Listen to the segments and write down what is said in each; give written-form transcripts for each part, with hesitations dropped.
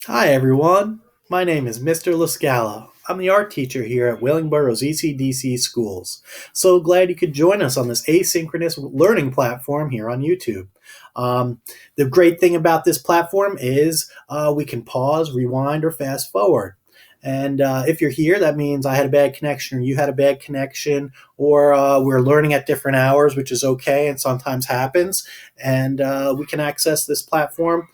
Hi, everyone. My name is Mr. Lascala. I'm the art teacher here at Willingboro's ECDC Schools. So glad you could join us on this asynchronous learning platform here on YouTube. The great thing about this platform is we can pause, rewind, or fast forward. And if you're here, that means I had a bad connection or you had a bad connection, or we're learning at different hours, which is okay and sometimes happens. And we can access this platform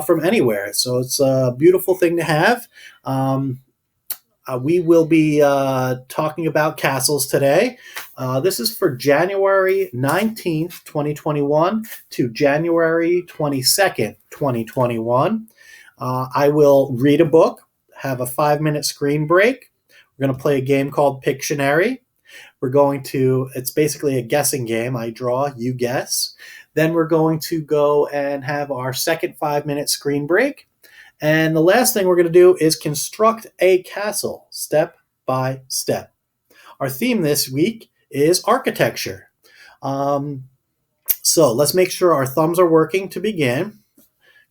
from anywhere. So it's a beautiful thing to have. Um, we will be talking about castles today. This is for January 19th, 2021 to January 22nd, 2021. I will read a book, have a 5-minute screen break. We're going to play a game called Pictionary. It's basically a guessing game. I draw, you guess. Then we're going to go and have our second 5-minute screen break. And the last thing we're going to do is construct a castle step by step. Our theme this week is architecture. So let's make sure our thumbs are working to begin.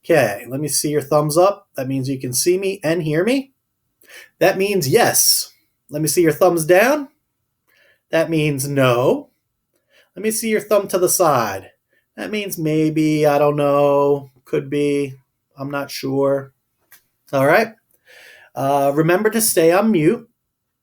Okay, let me see your thumbs up. That means you can see me and hear me. That means yes. Let me see your thumbs down. That means no. Let me see your thumb to the side. That means maybe, I don't know, could be, I'm not sure. All right. Remember to stay on mute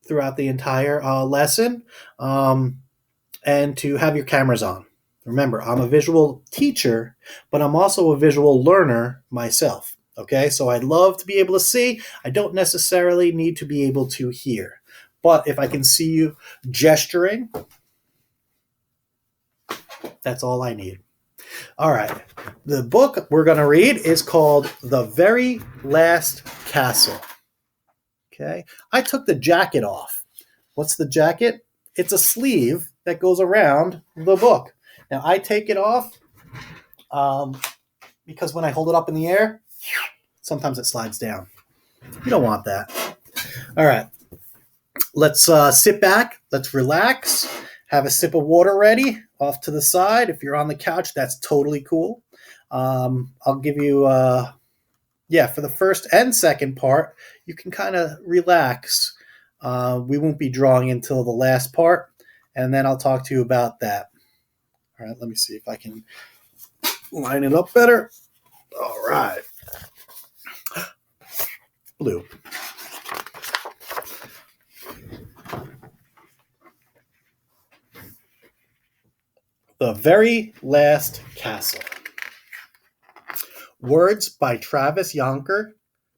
throughout the entire lesson and to have your cameras on. Remember, I'm a visual teacher, but I'm also a visual learner myself. Okay, so I'd love to be able to see. I don't necessarily need to be able to hear. But if I can see you gesturing, that's all I need. All right. The book we're going to read is called The Very Last Castle. Okay. I took the jacket off. What's the jacket? It's a sleeve that goes around the book. Now, I take it off because when I hold it up in the air, sometimes it slides down. You don't want that. All right. Let's sit back. Let's relax. Have a sip of water ready off to the side. If you're on the couch, that's totally cool. I'll give you, for the first and second part, you can kind of relax. We won't be drawing until the last part, and then I'll talk to you about that. All right, let me see if I can line it up better. All right. Blue. The Very Last Castle. Words by Travis Yonker.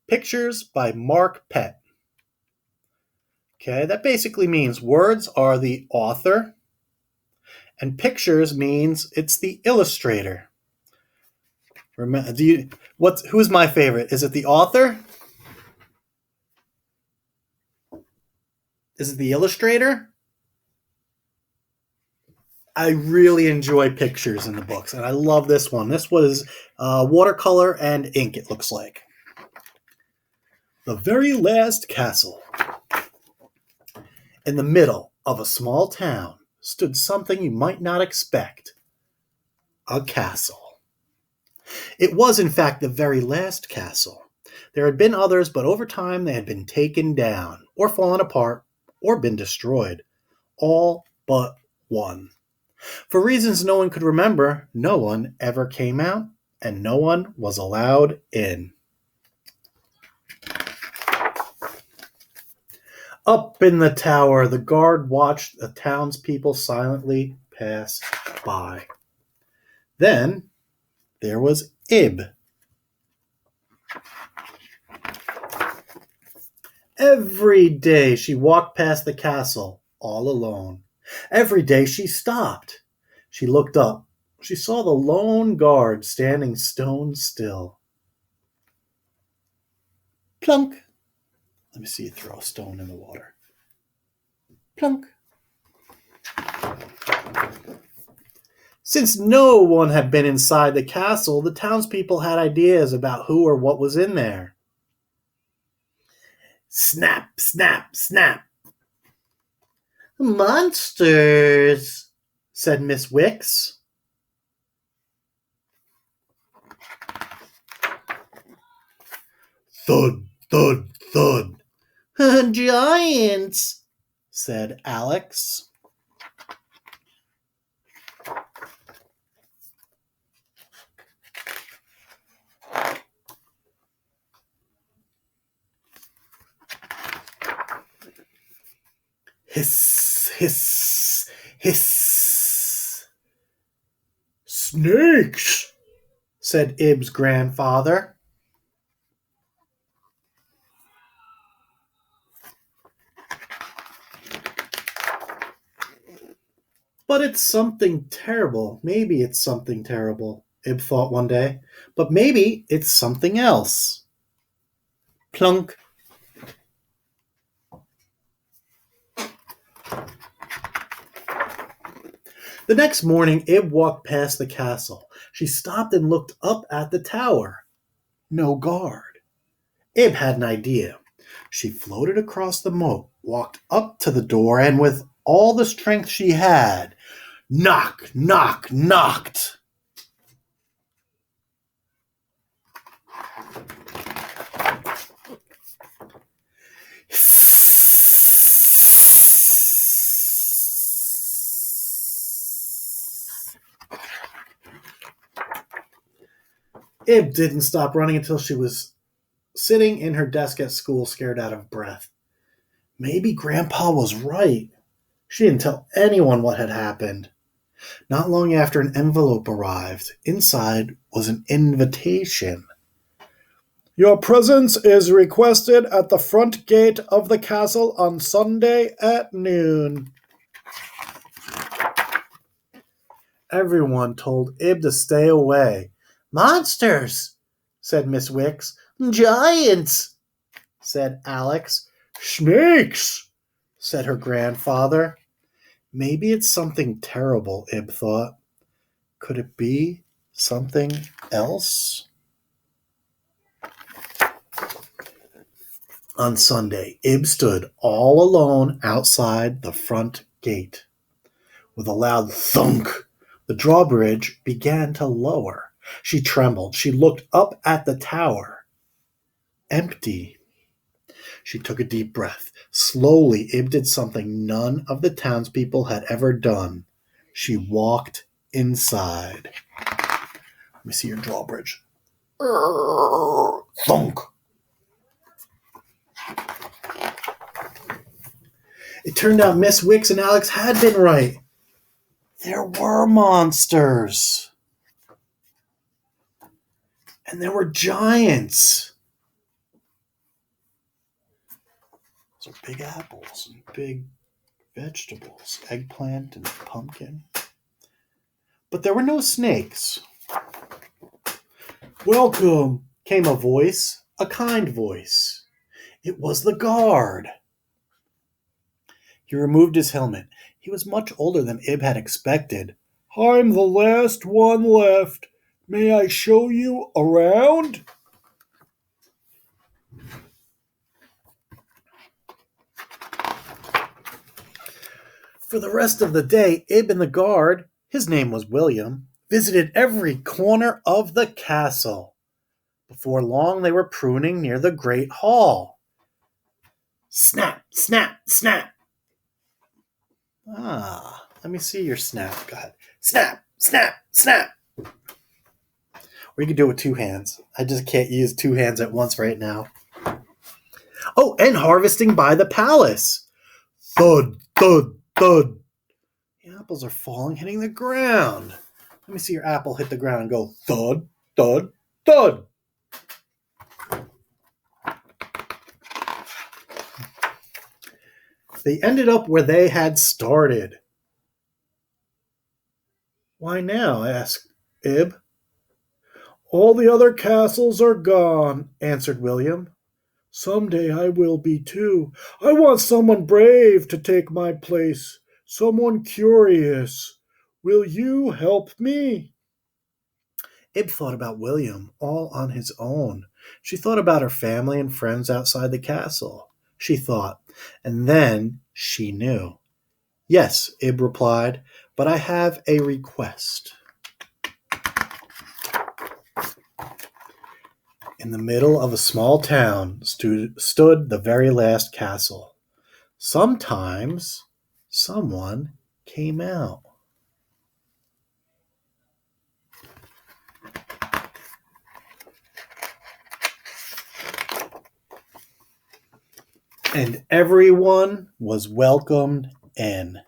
Pictures by Mark Pett. Okay, that basically means words are the author, and pictures means it's the illustrator. Who's my favorite? Is it the author? Is it the illustrator? I really enjoy pictures in the books, and I love this one. This was watercolor and ink, it looks like. The Very Last Castle. In the middle of a small town stood something you might not expect. A castle. It was, in fact, the very last castle. There had been others, but over time they had been taken down, or fallen apart, or been destroyed. All but one. For reasons no one could remember, no one ever came out, and no one was allowed in. Up in the tower, the guard watched the townspeople silently pass by. Then there was Ib. Every day she walked past the castle, all alone. Every day she stopped. She looked up. She saw the lone guard standing stone still. Plunk. Let me see you throw a stone in the water. Plunk. Since no one had been inside the castle, the townspeople had ideas about who or what was in there. Snap, snap, snap. Monsters, said Miss Wicks. Thud, thud, thud. Giants, said Alex. Hiss, hiss, hiss. Snakes, said Ib's grandfather. But it's something terrible. Maybe it's something terrible, Ib thought one day. But maybe it's something else. Plunk. The next morning, Ib walked past the castle. She stopped and looked up at the tower. No guard. Ib had an idea. She floated across the moat, walked up to the door, and with all the strength she had, knock, knock, knocked. Ib didn't stop running until she was sitting in her desk at school, scared out of breath. Maybe Grandpa was right. She didn't tell anyone what had happened. Not long after, an envelope arrived. Inside was an invitation. Your presence is requested at the front gate of the castle on Sunday at noon. Everyone told Ib to stay away. Monsters, said Miss Wicks. Giants, said Alex. Snakes, said her grandfather. Maybe it's something terrible, Ib thought. Could it be something else? On Sunday, Ib stood all alone outside the front gate. With a loud thunk, the drawbridge began to lower. She trembled. She looked up at the tower. Empty. She took a deep breath. Slowly, Ib did something none of the townspeople had ever done. She walked inside. Let me see your drawbridge. Thunk. It turned out Miss Wicks and Alex had been right. There were monsters. And there were giants. Those are big apples and big vegetables, eggplant and pumpkin. But there were no snakes. Welcome, came a voice, a kind voice. It was the guard. He removed his helmet. He was much older than Ib had expected. I'm the last one left. May I show you around? For the rest of the day, Ib and the guard, his name was William, visited every corner of the castle. Before long, they were pruning near the great hall. Snap, snap, snap. Let me see your snap. Go ahead. Snap, snap, snap. Or you could do it with two hands. I just can't use two hands at once right now. Oh, and harvesting by the palace. Thud, thud, thud. The apples are falling, hitting the ground. Let me see your apple hit the ground and go thud, thud, thud. They ended up where they had started. Why now? Asked Ib. All the other castles are gone, answered William. Someday I will be too. I want someone brave to take my place, someone curious. Will you help me? Ib thought about William all on his own. She thought about her family and friends outside the castle. She thought, and then she knew. Yes, Ib replied, but I have a request. In the middle of a small town stood the very last castle. Sometimes someone came out. And everyone was welcomed in.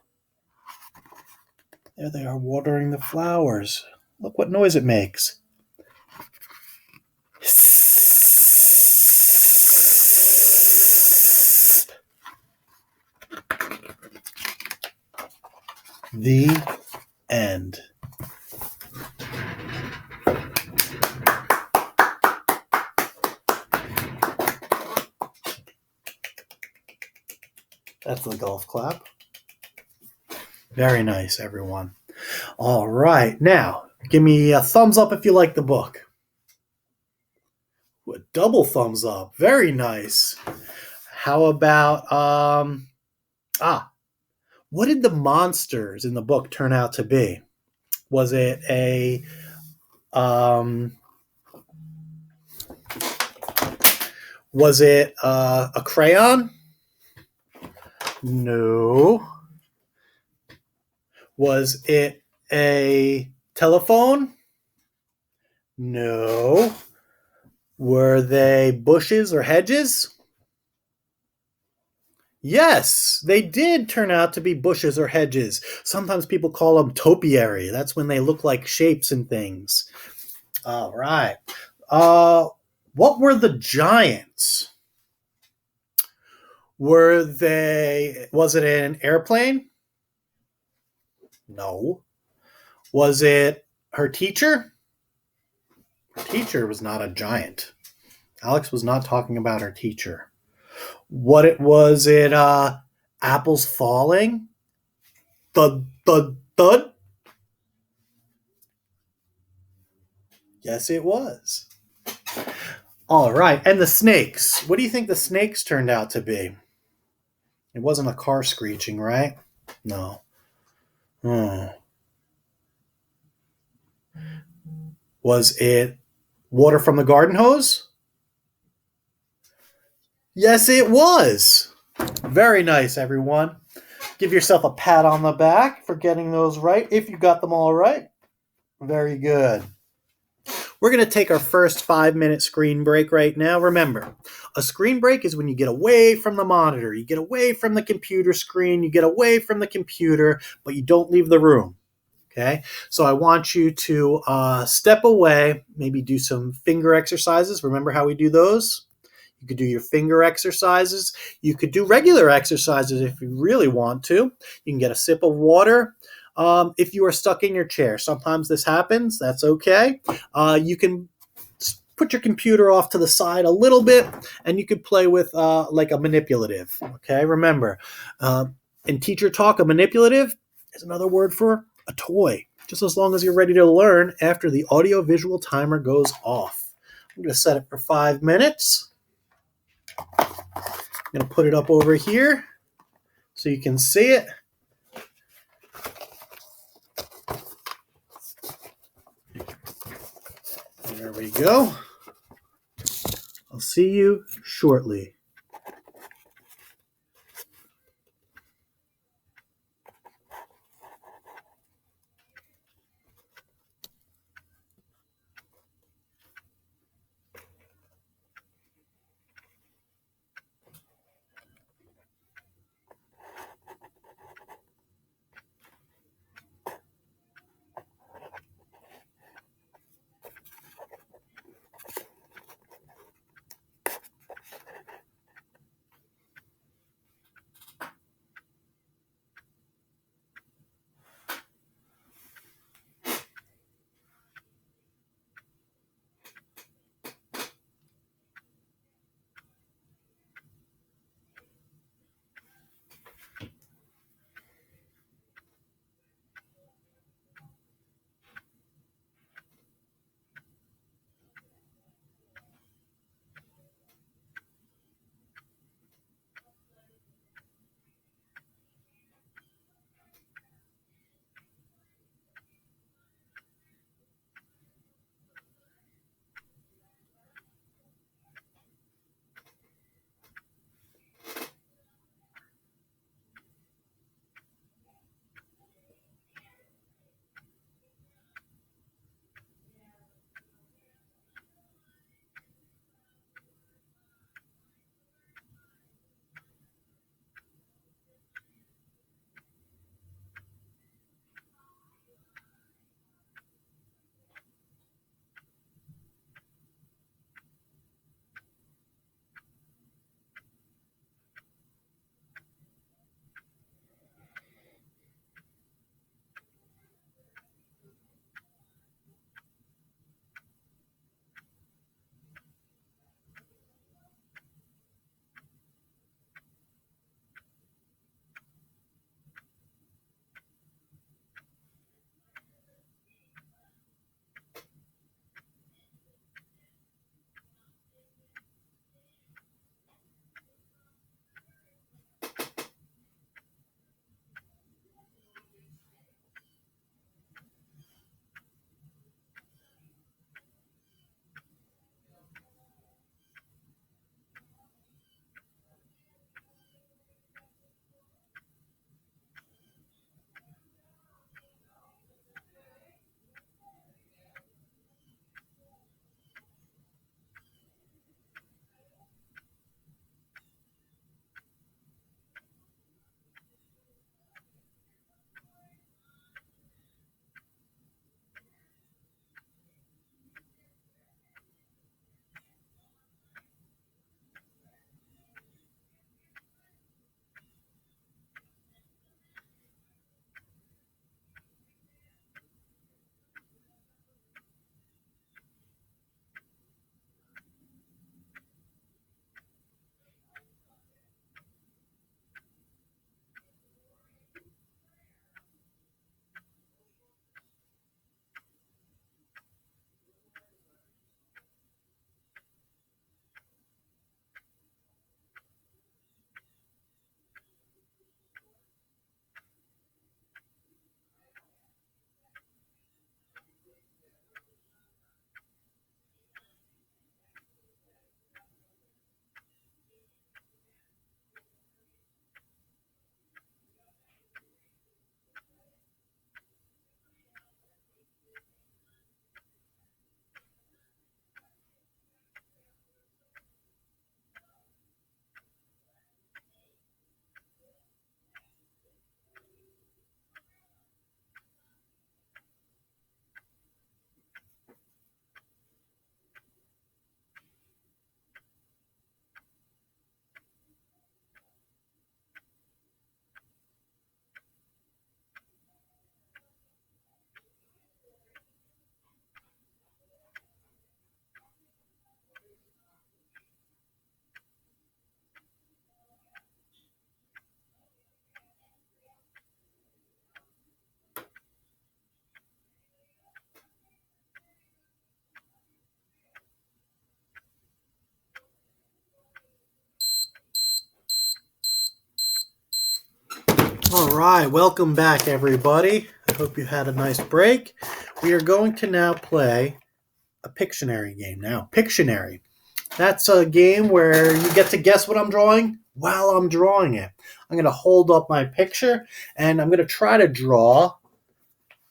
There they are watering the flowers. Look what noise it makes. The end. That's the golf clap. Very nice, everyone. All right. Now, give me a thumbs up if you like the book. A double thumbs up. Very nice. How about, what did the monsters in the book turn out to be? Was it a crayon? No. Was it a telephone? No. Were they bushes or hedges? Yes, they did turn out to be bushes or hedges. Sometimes people call them topiary. That's when they look like shapes and things. All right. What were the giants? Was it an airplane? No. Was it her teacher? Her teacher was not a giant. Alex was not talking about her teacher. Was it apples falling? Thud, thud, thud? Yes, it was. All right. And the snakes. What do you think the snakes turned out to be? It wasn't a car screeching, right? No. Was it water from the garden hose? Yes, it was. Very nice, everyone. Give yourself a pat on the back for getting those right. If you got them all right, very good. We're going to take our first 5-minute screen break right now. Remember, a screen break is when you get away from the monitor, you get away from the computer screen, you get away from the computer, but you don't leave the room. Okay, so I want you to step away, maybe do some finger exercises. Remember how we do those? You could do your finger exercises. You could do regular exercises if you really want to. You can get a sip of water. If you are stuck in your chair, sometimes this happens. That's okay. You can put your computer off to the side a little bit, and you could play with like a manipulative. Okay, remember, in teacher talk, a manipulative is another word for a toy. Just as long as you're ready to learn after the audio-visual timer goes off. I'm going to set it for 5 minutes. I'm going to put it up over here so you can see it. There we go. I'll see you shortly. All right, welcome back, everybody. I hope you had a nice break. We are going to now play a Pictionary game. Now, Pictionary. That's a game where you get to guess what I'm drawing while I'm drawing it. I'm going to hold up my picture, and I'm going to try to draw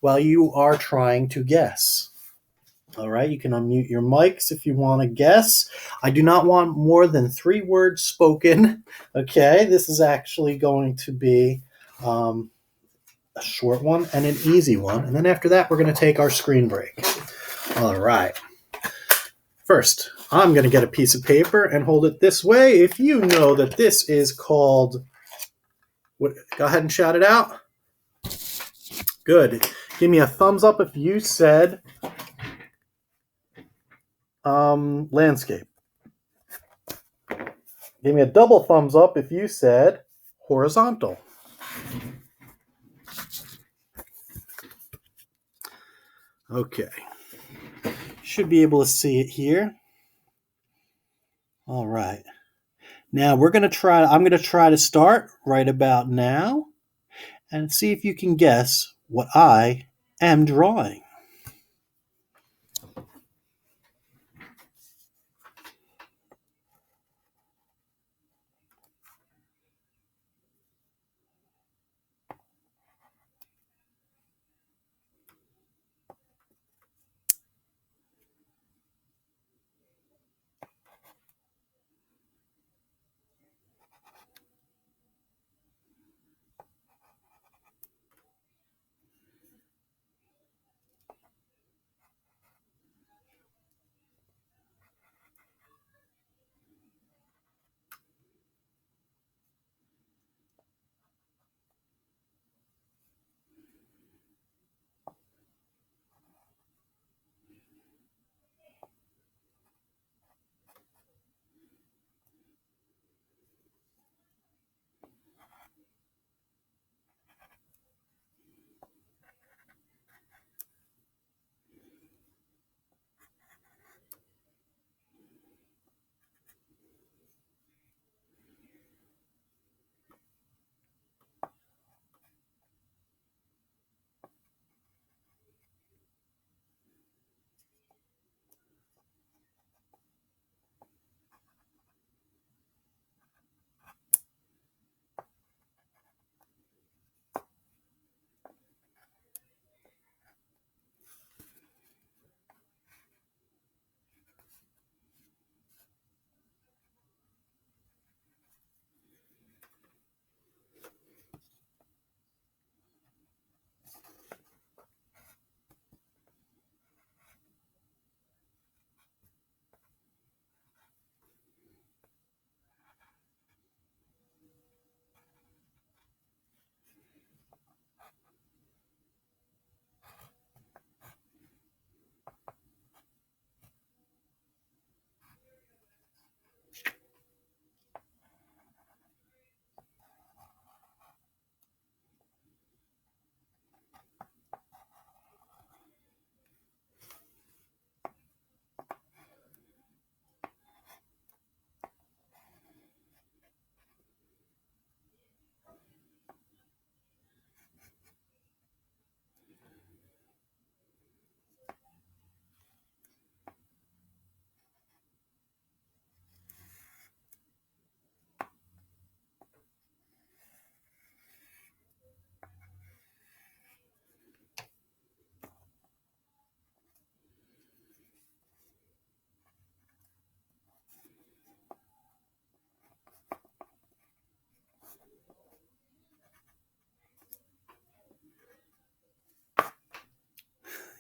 while you are trying to guess. All right, you can unmute your mics if you want to guess. I do not want more than 3 words spoken. Okay, this is actually going to be a short one and an easy one. And then after that, we're going to take our screen break. All right. First, I'm going to get a piece of paper and hold it this way. If you know that this is called, go ahead and shout it out. Good. Give me a thumbs up if you said landscape. Give me a double thumbs up if you said horizontal. Okay. Should be able to see it here. All right. Now I'm going to try to start right about now and see if you can guess what I am drawing.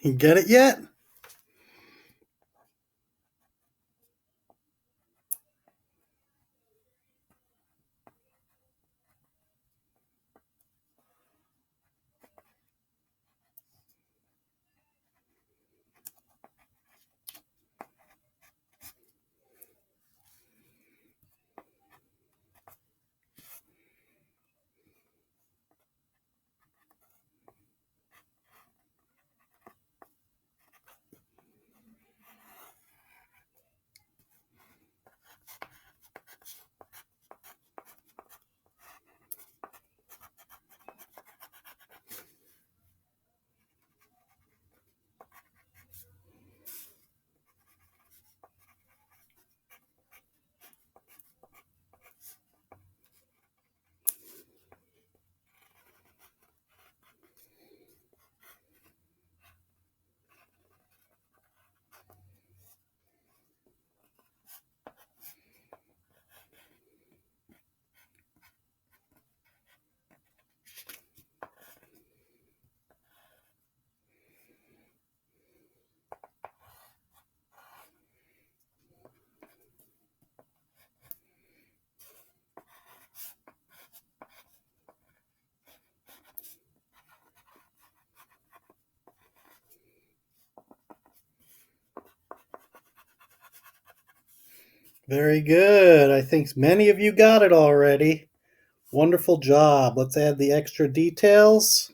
You get it yet? Very good. I think many of you got it already. Wonderful job. Let's add the extra details.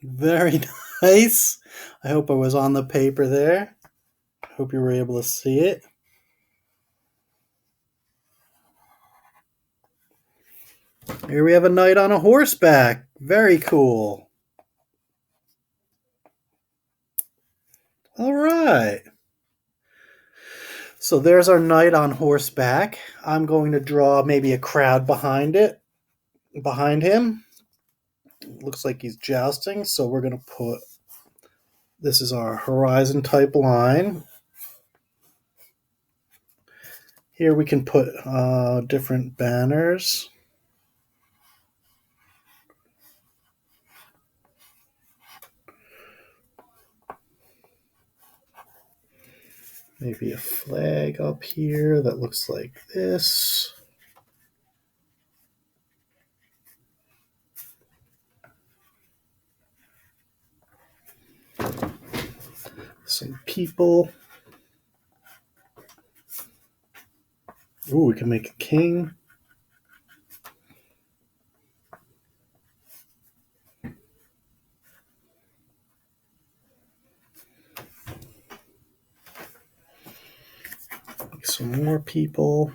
Very nice. I hope I was on the paper there. Hope you were able to see it. Here we have a knight on a horseback. Very cool. All right. So there's our knight on horseback. I'm going to draw maybe a crowd behind him. Looks like he's jousting, so we're going to put, this is our horizon type line. Here we can put different banners. Maybe a flag up here that looks like this. Some people. Ooh, we can make a king. Make some more people.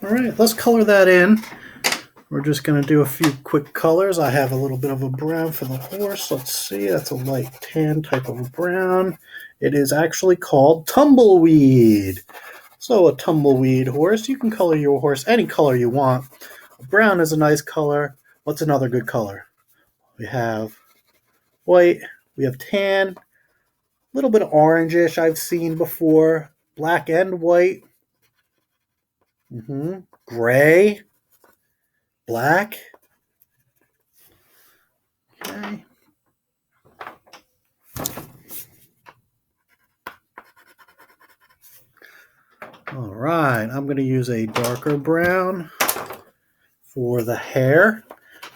All right, let's color that in. We're just going to do a few quick colors. I have a little bit of a brown for the horse. Let's see, that's a light tan type of a brown. It is actually called tumbleweed. So a tumbleweed horse, you can color your horse any color you want. Brown is a nice color. What's another good color? We have white, we have tan, a little bit of orangish I've seen before, black and white. Gray, black. Okay. All right, I'm going to use a darker brown for the hair.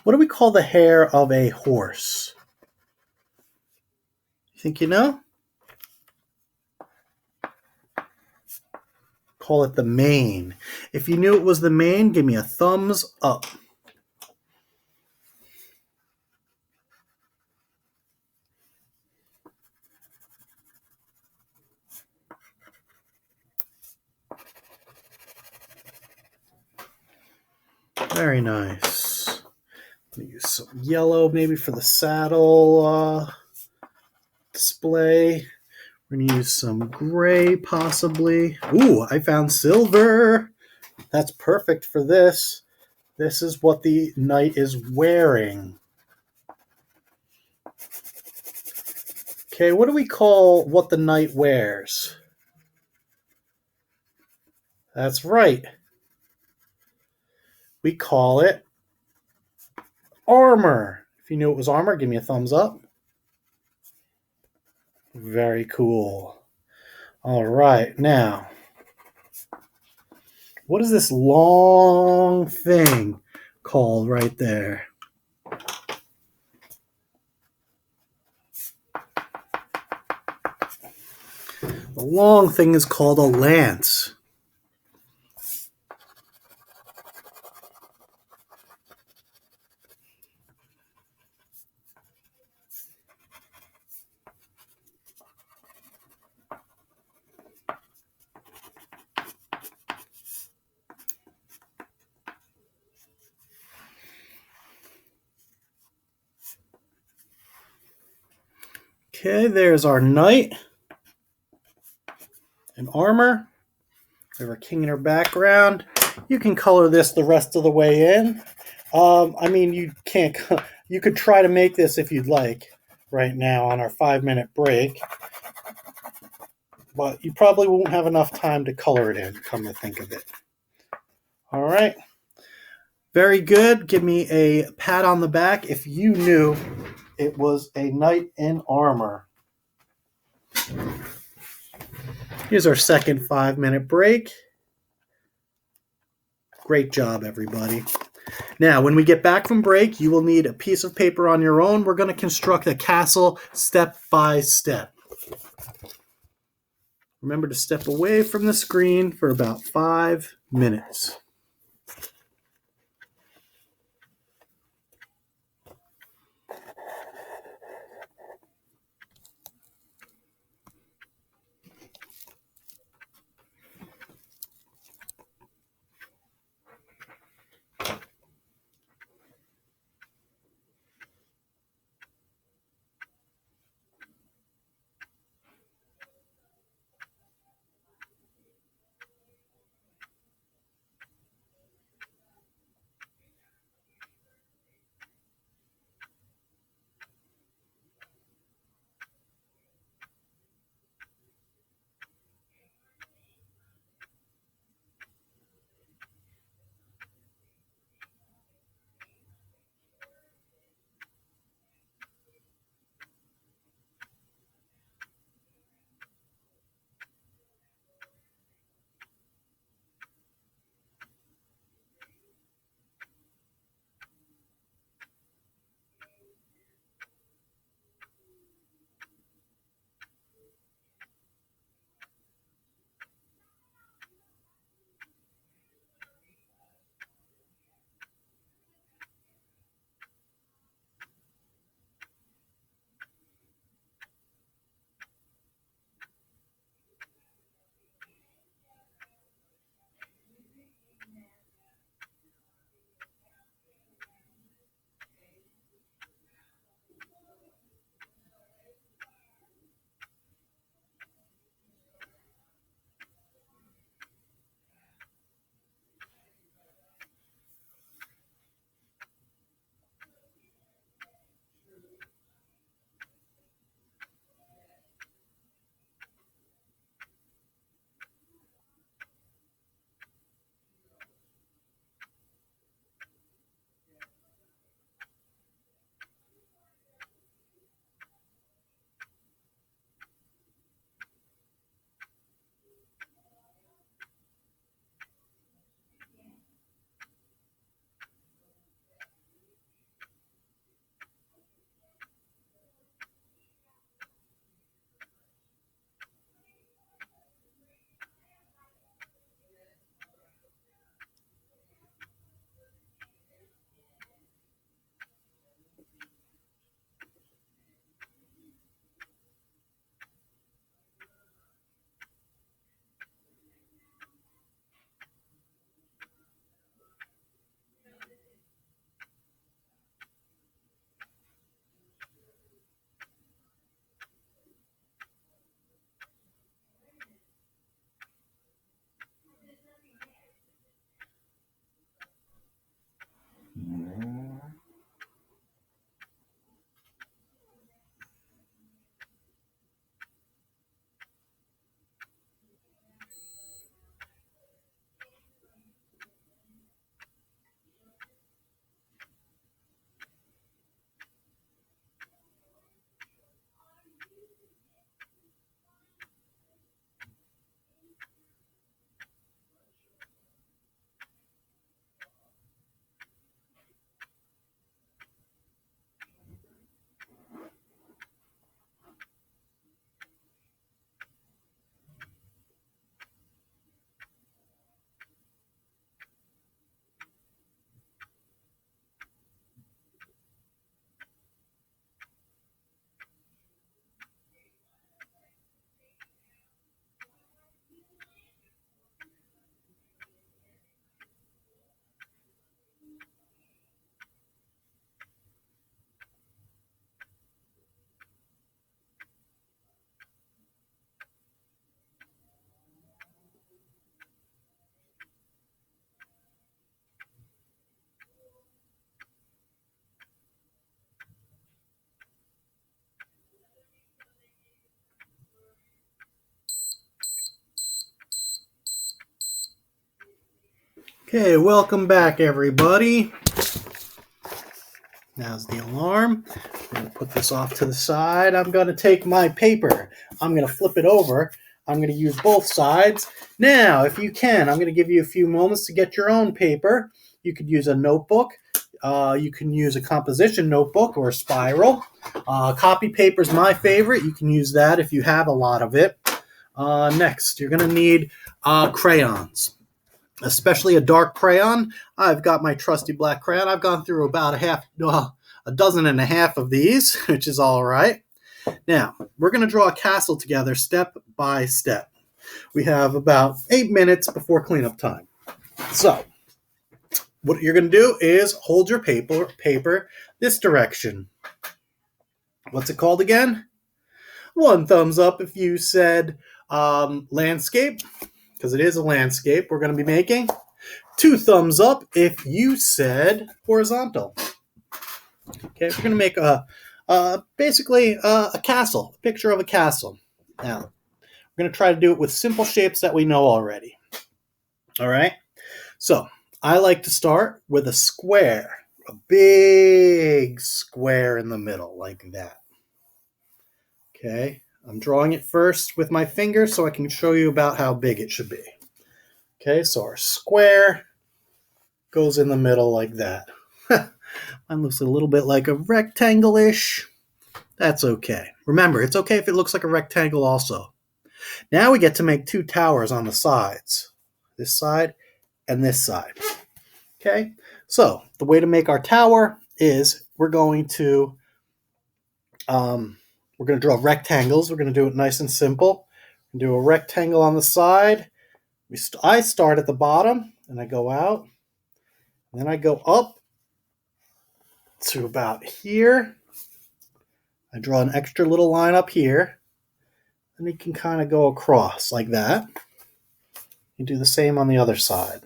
What do we call the hair of a horse? You think you know? Call it the mane. If you knew it was the mane, give me a thumbs up. Very nice. Use some yellow maybe for the saddle display. We're going to use some gray possibly. Ooh, I found silver. That's perfect for this. This is what the knight is wearing. Okay, what do we call what the knight wears? That's right. We call it armor. If you knew it was armor, give me a thumbs up. Very cool. All right, now, what is this long thing called right there? The long thing is called a lance. Okay, there's our knight in armor. We have our king in her background. You can color this the rest of the way in. I mean, you can't. You could try to make this if you'd like right now on our 5-minute break, but you probably won't have enough time to color it in, come to think of it. All right. Very good. Give me a pat on the back if you knew it was a knight in armor. Here's our second 5-minute break. Great job, everybody. Now, when we get back from break, you will need a piece of paper on your own. We're going to construct a castle step by step. Remember to step away from the screen for about 5 minutes. Okay, welcome back, everybody. Now's the alarm. I'm going to put this off to the side. I'm going to take my paper. I'm going to flip it over. I'm going to use both sides. Now, if you can, I'm going to give you a few moments to get your own paper. You could use a notebook. You can use a composition notebook or a spiral. Copy paper is my favorite. You can use that if you have a lot of it. Next, you're going to need crayons, especially a dark crayon. I've got my trusty black crayon. I've gone through about a dozen and a half of these, which is all right. Now, we're going to draw a castle together step by step. We have about 8 minutes before cleanup time. So, what you're going to do is hold your paper this direction. What's it called again? 1 thumbs up if you said landscape, because it is a landscape we're going to be making. 2 thumbs up if you said horizontal. Okay, we're going to make basically a castle, a picture of a castle. Now, we're going to try to do it with simple shapes that we know already. All right? So, I like to start with a square, a big square in the middle, like that. Okay, I'm drawing it first with my finger so I can show you about how big it should be. Okay, so our square goes in the middle like that. Mine looks a little bit like a rectangle-ish. That's okay. Remember, it's okay if it looks like a rectangle also. Now we get to make 2 towers on the sides. This side and this side. Okay, so the way to make our tower is we're going to draw rectangles. We're going to do it nice and simple. Do a rectangle on the side. I start at the bottom and I go out. And then I go up to about here. I draw an extra little line up here. And you can kind of go across like that. You do the same on the other side.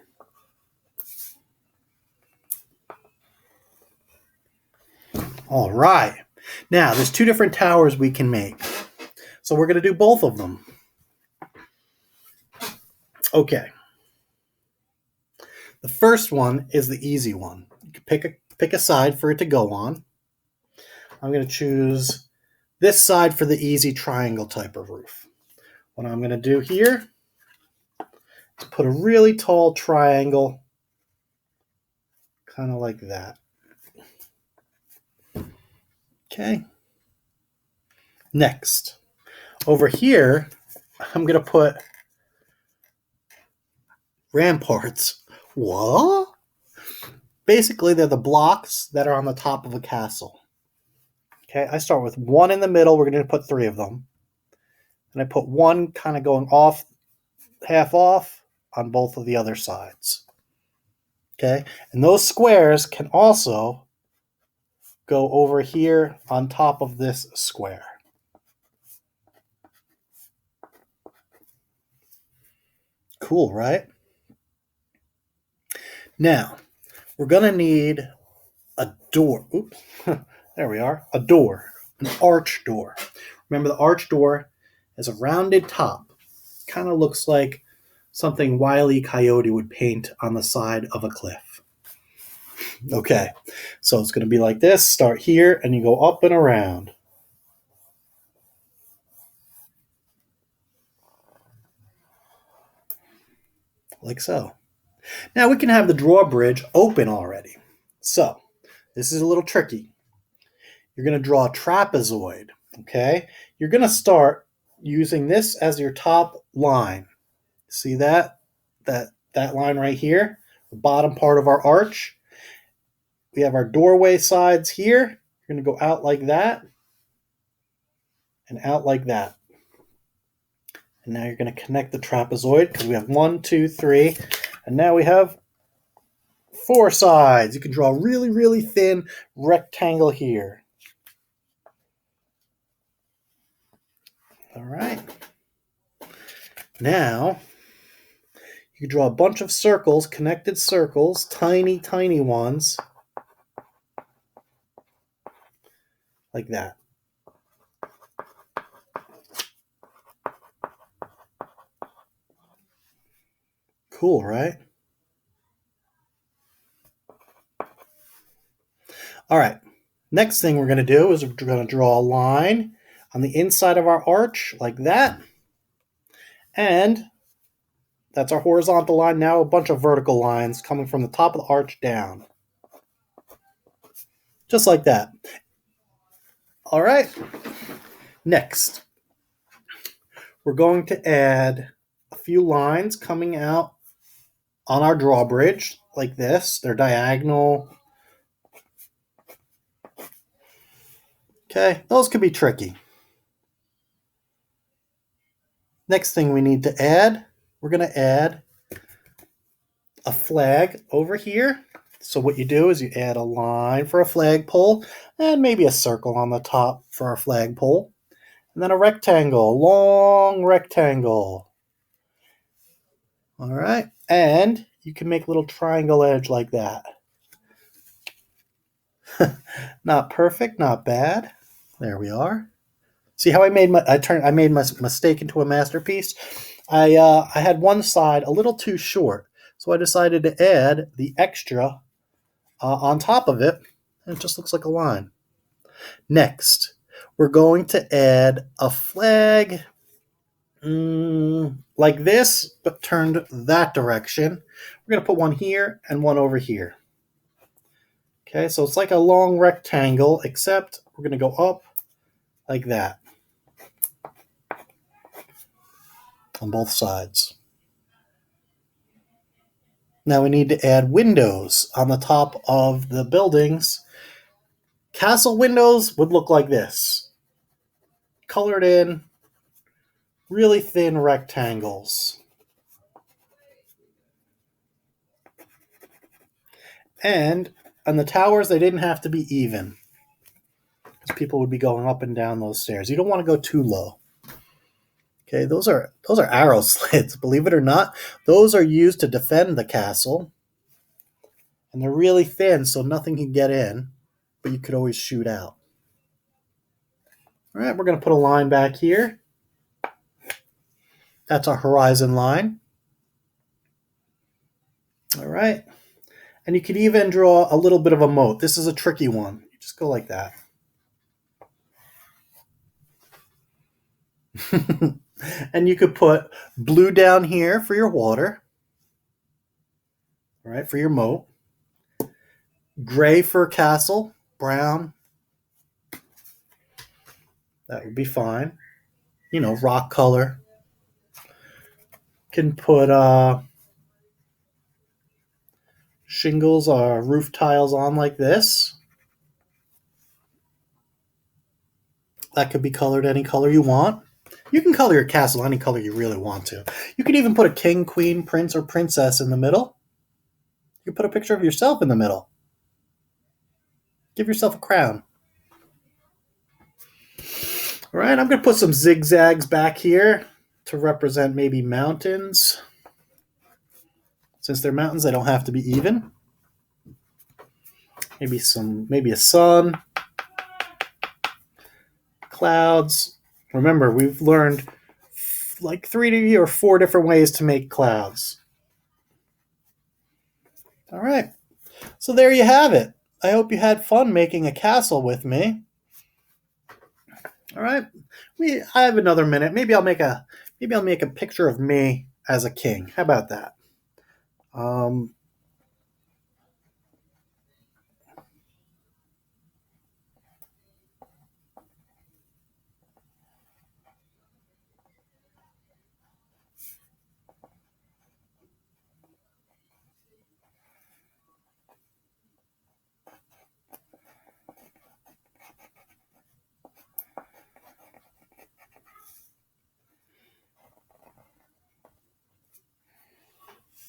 All right. Now, there's 2 different towers we can make. So we're going to do both of them. Okay. The first one is the easy one. You can pick a side for it to go on. I'm going to choose this side for the easy triangle type of roof. What I'm going to do here is put a really tall triangle, kind of like that. Okay. Next, over here, I'm going to put ramparts. What? Basically, they're the blocks that are on the top of a castle. Okay, I start with 1 in the middle. We're going to put 3 of them. And I put 1 kind of going off, half off on both of the other sides. Okay, and those squares can also go over here on top of this square. Cool, right? Now, we're going to need a door. Oops, there we are. A door, an arch door. Remember, the arch door is a rounded top. Kind of looks like something Wile E. Coyote would paint on the side of a cliff. Okay, so it's going to be like this. Start here, and you go up and around. Like so. Now we can have the drawbridge open already. So, this is a little tricky. You're going to draw a trapezoid, okay? You're going to start using this as your top line. See that? That line right here, the bottom part of our arch. We have our doorway sides here. You're going to go out like that and out like that. And now you're going to connect the trapezoid because we have 1, 2, 3, and now we have 4 sides. You can draw a really, really thin rectangle here. All right. Now, you can draw a bunch of circles, connected circles, tiny, tiny ones, like that. Cool, right? All right. Next thing we're going to do is we're going to draw a line on the inside of our arch like that. And that's our horizontal line. Now a bunch of vertical lines coming from the top of the arch down. Just like that. All right. Next, we're going to add a few lines coming out on our drawbridge like this. They're diagonal. Okay, those could be tricky. Next thing we need to add, we're going to add a flag over here. So what you do is you add a line for a flagpole and maybe a circle on the top for our flagpole. And then a rectangle, a long rectangle. All right, and you can make a little triangle edge like that. Not perfect, not bad. There we are. See how I made my mistake into a masterpiece? I had one side a little too short, so I decided to add the extra on top of it, and it just looks like a line. Next, we're going to add a flag like this, but turned that direction. We're going to put one here and one over here. Okay, so it's like a long rectangle, except we're going to go up like that on both sides. Now we need to add windows on the top of the buildings. Castle windows would look like this. Colored in, really thin rectangles. And on the towers, they didn't have to be even, because people would be going up and down those stairs. You don't want to go too low. Okay, those are arrow slits. Believe it or not, those are used to defend the castle. And they're really thin, so nothing can get in, but you could always shoot out. All right, we're going to put a line back here. That's our horizon line. All right. And you could even draw a little bit of a moat. This is a tricky one. You just go like that. And you could put blue down here for your water. All right, for your moat. Gray for castle. Brown. That would be fine. You know, rock color. Can put shingles or roof tiles on like this. That could be colored any color you want. You can color your castle any color you really want to. You can even put a king, queen, prince, or princess in the middle. You can put a picture of yourself in the middle. Give yourself a crown. All right, I'm going to put some zigzags back here to represent maybe mountains. Since they're mountains, they don't have to be even. Maybe a sun. Clouds. Remember, we've learned like 3 or 4 different ways to make clouds. All right. So there you have it. I hope you had fun making a castle with me. All right. I have another minute. Maybe I'll make a picture of me as a king. How about that?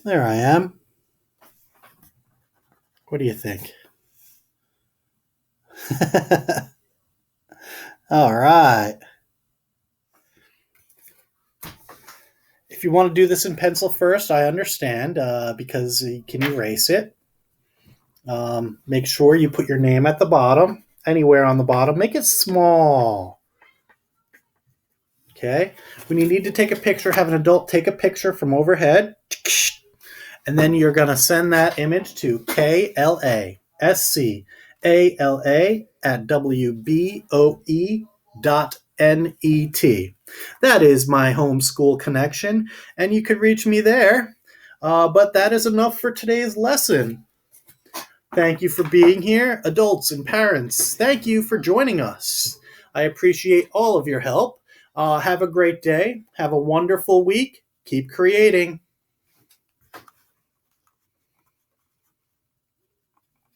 There I am. What do you think? All right. If you want to do this in pencil first, I understand, because you can erase it. Make sure you put your name at the bottom, anywhere on the bottom. Make it small. Okay? When you need to take a picture, have an adult take a picture from overhead. And then you're going to send that image to KLASC ALA@WBOE.net. That is my homeschool connection, and you could reach me there. But that is enough for today's lesson. Thank you for being here, adults and parents. Thank you for joining us. I appreciate all of your help. Have a great day. Have a wonderful week. Keep creating.